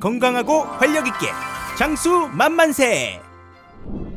건강하고 활력있게 장수 만만세.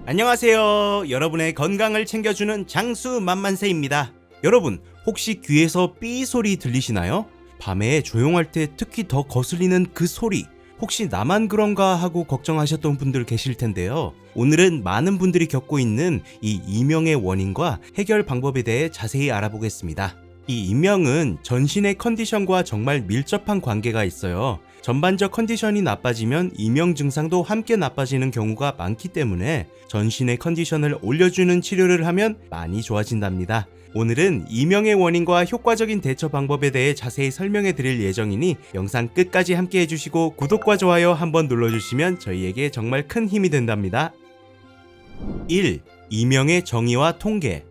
안녕하세요. 여러분의 건강을 챙겨주는 장수 만만세입니다. 여러분, 혹시 귀에서 삐 소리 들리시나요? 밤에 조용할 때 특히 더 거슬리는 그 소리, 혹시 나만 그런가 하고 걱정하셨던 분들 계실 텐데요. 오늘은 많은 분들이 겪고 있는 이 이명의 원인과 해결 방법에 대해 자세히 알아보겠습니다. 이 이명은 전신의 컨디션과 정말 밀접한 관계가 있어요. 전반적 컨디션이 나빠지면 이명 증상도 함께 나빠지는 경우가 많기 때문에 전신의 컨디션을 올려주는 치료를 하면 많이 좋아진답니다. 오늘은 이명의 원인과 효과적인 대처 방법에 대해 자세히 설명해 드릴 예정이니 영상 끝까지 함께 해주시고 구독과 좋아요 한번 눌러주시면 저희에게 정말 큰 힘이 된답니다. 1. 이명의 정의와 통계.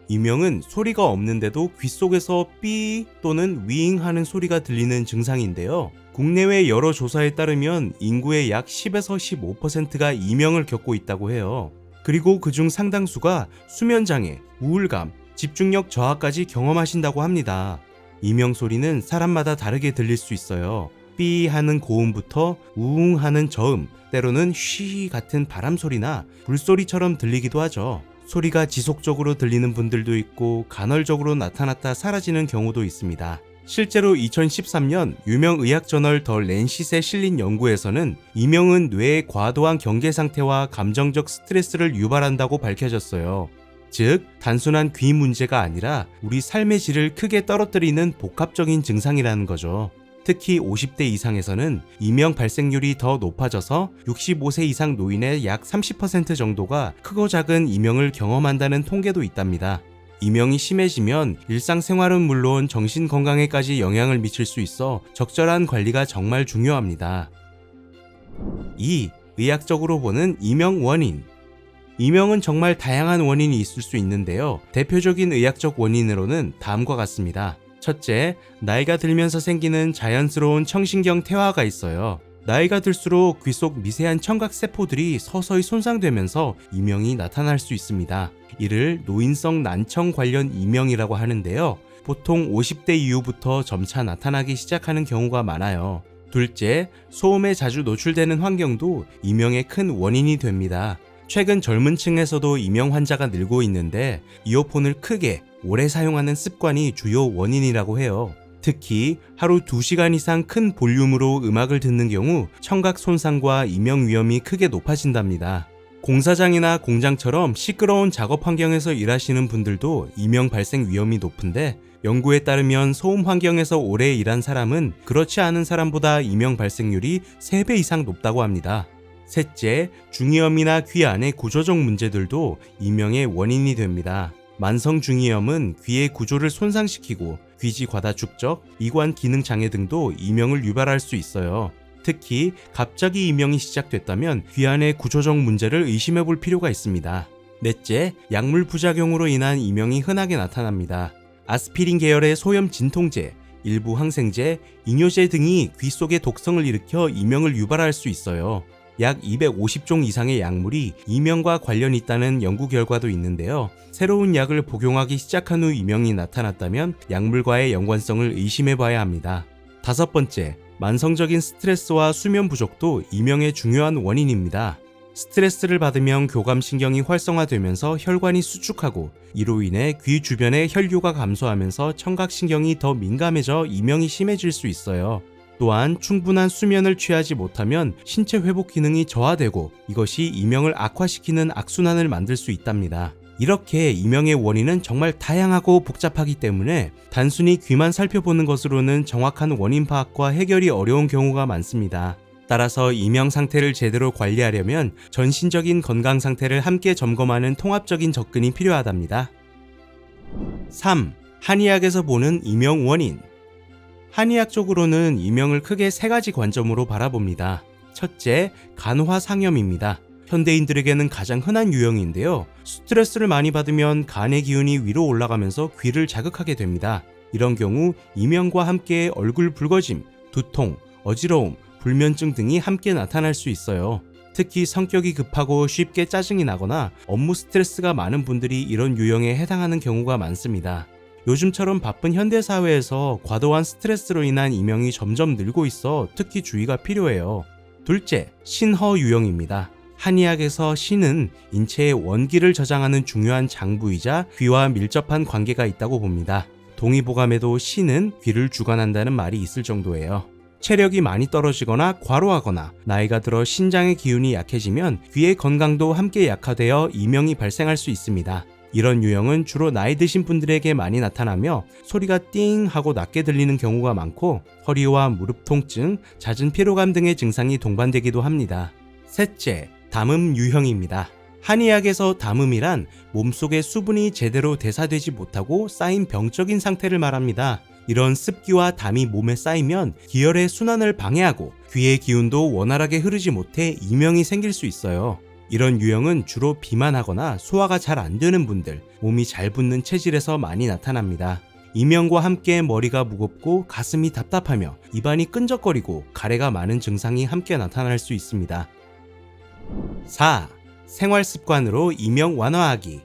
이명은 소리가 없는데도 귀 속에서 삐 또는 윙 하는 소리가 들리는 증상인데요. 국내외 여러 조사에 따르면 인구의 약 10에서 15%가 이명을 겪고 있다고 해요. 그리고 그중 상당수가 수면장애, 우울감, 집중력 저하까지 경험하신다고 합니다. 이명 소리는 사람마다 다르게 들릴 수 있어요. 삐 하는 고음부터 우웅 하는 저음, 때로는 쉬 같은 바람 소리나 불소리처럼 들리기도 하죠. 소리가 지속적으로 들리는 분들도 있고 간헐적으로 나타났다 사라지는 경우도 있습니다. 실제로 2013년 유명 의학 저널 더 랜싯에 실린 연구에서는 이명은 뇌의 과도한 경계 상태와 감정적 스트레스를 유발한다고 밝혀졌어요. 즉, 단순한 귀 문제가 아니라 우리 삶의 질을 크게 떨어뜨리는 복합적인 증상이라는 거죠. 특히 50대 이상에서는 이명 발생률이 더 높아져서 65세 이상 노인의 약 30% 정도가 크고 작은 이명을 경험한다는 통계도 있답니다. 이명이 심해지면 일상생활은 물론 정신 건강에까지 영향을 미칠 수 있어 적절한 관리가 정말 중요합니다. 2. 의학적으로 보는 이명 원인. 이명은 정말 다양한 원인이 있을 수 있는데요. 대표적인 의학적 원인으로는 다음과 같습니다. 첫째, 나이가 들면서 생기는 자연스러운 청신경 퇴화가 있어요. 나이가 들수록 귀 속 미세한 청각세포들이 서서히 손상되면서 이명이 나타날 수 있습니다. 이를 노인성 난청 관련 이명이라고 하는데요. 보통 50대 이후부터 점차 나타나기 시작하는 경우가 많아요. 둘째, 소음에 자주 노출되는 환경도 이명의 큰 원인이 됩니다. 최근 젊은 층에서도 이명 환자가 늘고 있는데 이어폰을 크게 오래 사용하는 습관이 주요 원인이라고 해요. 특히 하루 2시간 이상 큰 볼륨으로 음악을 듣는 경우 청각 손상과 이명 위험이 크게 높아진답니다. 공사장이나 공장처럼 시끄러운 작업 환경에서 일하시는 분들도 이명 발생 위험이 높은데 연구에 따르면 소음 환경에서 오래 일한 사람은 그렇지 않은 사람보다 이명 발생률이 3배 이상 높다고 합니다. 셋째, 중이염이나 귀 안의 구조적 문제들도 이명의 원인이 됩니다. 만성 중이염은 귀의 구조를 손상시키고 귀지 과다 축적, 이관 기능 장애 등도 이명을 유발할 수 있어요. 특히 갑자기 이명이 시작됐다면 귀 안의 구조적 문제를 의심해 볼 필요가 있습니다. 넷째, 약물 부작용으로 인한 이명이 흔하게 나타납니다. 아스피린 계열의 소염 진통제, 일부 항생제, 이뇨제 등이 귀 속에 독성을 일으켜 이명을 유발할 수 있어요. 약 250종 이상의 약물이 이명과 관련이 있다는 연구 결과도 있는데요. 새로운 약을 복용하기 시작한 후 이명이 나타났다면 약물과의 연관성을 의심해 봐야 합니다. 다섯 번째, 만성적인 스트레스와 수면 부족도 이명의 중요한 원인입니다. 스트레스를 받으면 교감신경이 활성화되면서 혈관이 수축하고 이로 인해 귀 주변의 혈류가 감소하면서 청각신경이 더 민감해져 이명이 심해질 수 있어요. 또한 충분한 수면을 취하지 못하면 신체 회복 기능이 저하되고 이것이 이명을 악화시키는 악순환을 만들 수 있답니다. 이렇게 이명의 원인은 정말 다양하고 복잡하기 때문에 단순히 귀만 살펴보는 것으로는 정확한 원인 파악과 해결이 어려운 경우가 많습니다. 따라서 이명 상태를 제대로 관리하려면 전신적인 건강 상태를 함께 점검하는 통합적인 접근이 필요하답니다. 3. 한의학에서 보는 이명 원인. 한의학적으로는 이명을 크게 3가지 관점으로 바라봅니다. 첫째, 간화상염입니다. 현대인들에게는 가장 흔한 유형인데요. 스트레스를 많이 받으면 간의 기운이 위로 올라가면서 귀를 자극하게 됩니다. 이런 경우 이명과 함께 얼굴 붉어짐, 두통, 어지러움, 불면증 등이 함께 나타날 수 있어요. 특히 성격이 급하고 쉽게 짜증이 나거나 업무 스트레스가 많은 분들이 이런 유형에 해당하는 경우가 많습니다. 요즘처럼 바쁜 현대사회에서 과도한 스트레스로 인한 이명이 점점 늘고 있어 특히 주의가 필요해요. 둘째, 신허 유형입니다. 한의학에서 신은 인체의 원기를 저장하는 중요한 장부이자 귀와 밀접한 관계가 있다고 봅니다. 동의보감에도 신은 귀를 주관한다는 말이 있을 정도예요. 체력이 많이 떨어지거나 과로하거나 나이가 들어 신장의 기운이 약해지면 귀의 건강도 함께 약화되어 이명이 발생할 수 있습니다. 이런 유형은 주로 나이 드신 분들에게 많이 나타나며 소리가 띵 하고 낮게 들리는 경우가 많고 허리와 무릎 통증, 잦은 피로감 등의 증상이 동반되기도 합니다. 셋째, 담음 유형입니다. 한의학에서 담음이란 몸속의 수분이 제대로 대사되지 못하고 쌓인 병적인 상태를 말합니다. 이런 습기와 담이 몸에 쌓이면 기혈의 순환을 방해하고 귀의 기운도 원활하게 흐르지 못해 이명이 생길 수 있어요. 이런 유형은 주로 비만하거나 소화가 잘 안 되는 분들, 몸이 잘 붓는 체질에서 많이 나타납니다. 이명과 함께 머리가 무겁고 가슴이 답답하며 입안이 끈적거리고 가래가 많은 증상이 함께 나타날 수 있습니다. 4. 생활습관으로 이명 완화하기.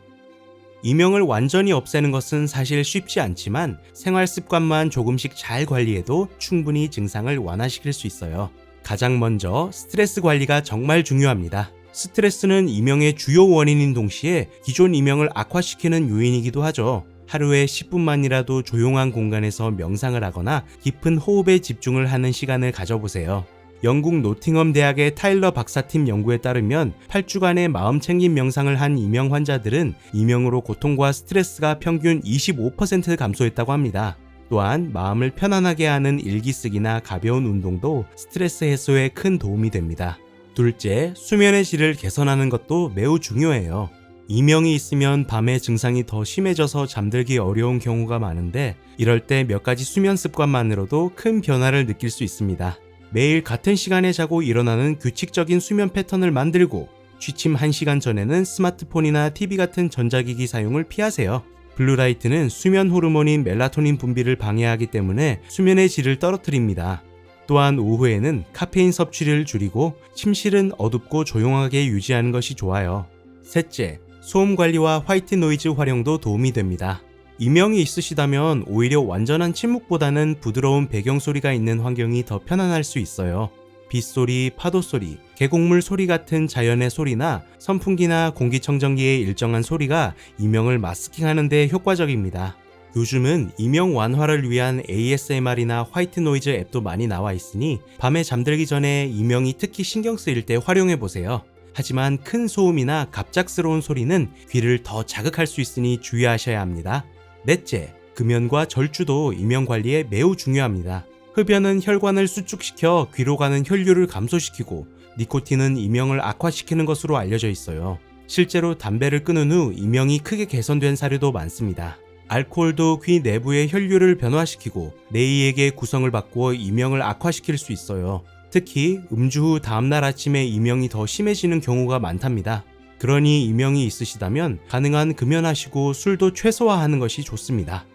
이명을 완전히 없애는 것은 사실 쉽지 않지만 생활습관만 조금씩 잘 관리해도 충분히 증상을 완화시킬 수 있어요. 가장 먼저 스트레스 관리가 정말 중요합니다. 스트레스는 이명의 주요 원인인 동시에 기존 이명을 악화시키는 요인이기도 하죠. 하루에 10분만이라도 조용한 공간에서 명상을 하거나 깊은 호흡에 집중을 하는 시간을 가져보세요. 영국 노팅엄 대학의 타일러 박사팀 연구에 따르면 8주간의 마음챙김 명상을 한 이명 환자들은 이명으로 고통과 스트레스가 평균 25% 감소했다고 합니다. 또한 마음을 편안하게 하는 일기 쓰기나 가벼운 운동도 스트레스 해소에 큰 도움이 됩니다. 둘째, 수면의 질을 개선하는 것도 매우 중요해요. 이명이 있으면 밤에 증상이 더 심해져서 잠들기 어려운 경우가 많은데 이럴 때 몇 가지 수면 습관만으로도 큰 변화를 느낄 수 있습니다. 매일 같은 시간에 자고 일어나는 규칙적인 수면 패턴을 만들고 취침 1시간 전에는 스마트폰이나 TV 같은 전자기기 사용을 피하세요. 블루라이트는 수면 호르몬인 멜라토닌 분비를 방해하기 때문에 수면의 질을 떨어뜨립니다. 또한 오후에는 카페인 섭취를 줄이고 침실은 어둡고 조용하게 유지하는 것이 좋아요. 셋째, 소음 관리와 화이트 노이즈 활용도 도움이 됩니다. 이명이 있으시다면 오히려 완전한 침묵보다는 부드러운 배경소리가 있는 환경이 더 편안할 수 있어요. 빗소리, 파도소리, 계곡물 소리 같은 자연의 소리나 선풍기나 공기청정기의 일정한 소리가 이명을 마스킹하는 데 효과적입니다. 요즘은 이명 완화를 위한 ASMR이나 화이트 노이즈 앱도 많이 나와 있으니 밤에 잠들기 전에 이명이 특히 신경 쓰일 때 활용해보세요. 하지만 큰 소음이나 갑작스러운 소리는 귀를 더 자극할 수 있으니 주의하셔야 합니다. 넷째, 금연과 절주도 이명 관리에 매우 중요합니다. 흡연은 혈관을 수축시켜 귀로 가는 혈류를 감소시키고 니코틴은 이명을 악화시키는 것으로 알려져 있어요. 실제로 담배를 끊은 후 이명이 크게 개선된 사례도 많습니다. 알코올도 귀 내부의 혈류를 변화시키고 뇌이액의 구성을 바꾸어 이명을 악화시킬 수 있어요. 특히 음주 후 다음날 아침에 이명이 더 심해지는 경우가 많답니다. 그러니 이명이 있으시다면 가능한 금연하시고 술도 최소화하는 것이 좋습니다.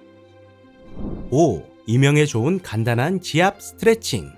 5. 이명에 좋은 간단한 지압 스트레칭.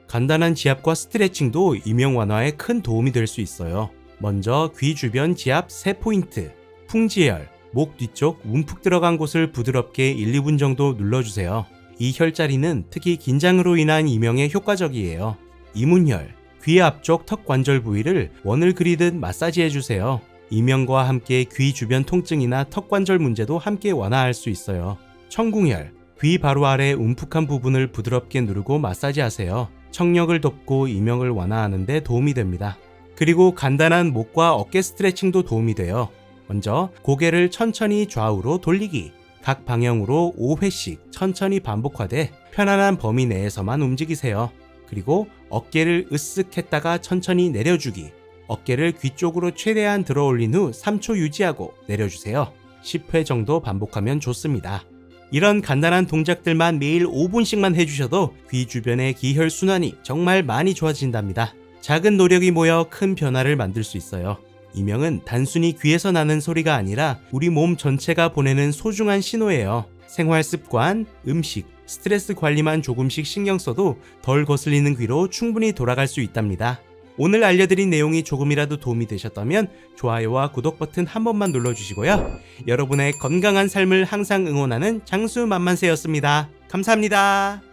간단한 지압과 스트레칭도 이명 완화에 큰 도움이 될 수 있어요. 먼저 귀 주변 지압 3포인트, 풍지혈, 목 뒤쪽 움푹 들어간 곳을 부드럽게 1, 2분 정도 눌러주세요. 이 혈자리는 특히 긴장으로 인한 이명에 효과적이에요. 이문혈, 귀 앞쪽 턱 관절 부위를 원을 그리듯 마사지해주세요. 이명과 함께 귀 주변 통증이나 턱 관절 문제도 함께 완화할 수 있어요. 청궁혈, 귀 바로 아래 움푹한 부분을 부드럽게 누르고 마사지하세요. 청력을 돋고 이명을 완화하는 데 도움이 됩니다. 그리고 간단한 목과 어깨 스트레칭도 도움이 돼요. 먼저 고개를 천천히 좌우로 돌리기. 각 방향으로 5회씩 천천히 반복하되 편안한 범위 내에서만 움직이세요. 그리고 어깨를 으쓱 했다가 천천히 내려주기. 어깨를 귀 쪽으로 최대한 들어 올린 후 3초 유지하고 내려주세요. 10회 정도 반복하면 좋습니다. 이런 간단한 동작들만 매일 5분씩만 해주셔도 귀 주변의 기혈 순환이 정말 많이 좋아진답니다. 작은 노력이 모여 큰 변화를 만들 수 있어요. 이명은 단순히 귀에서 나는 소리가 아니라 우리 몸 전체가 보내는 소중한 신호예요. 생활 습관, 음식, 스트레스 관리만 조금씩 신경 써도 덜 거슬리는 귀로 충분히 돌아갈 수 있답니다. 오늘 알려드린 내용이 조금이라도 도움이 되셨다면 좋아요와 구독 버튼 한 번만 눌러주시고요. 여러분의 건강한 삶을 항상 응원하는 장수만만세였습니다. 감사합니다.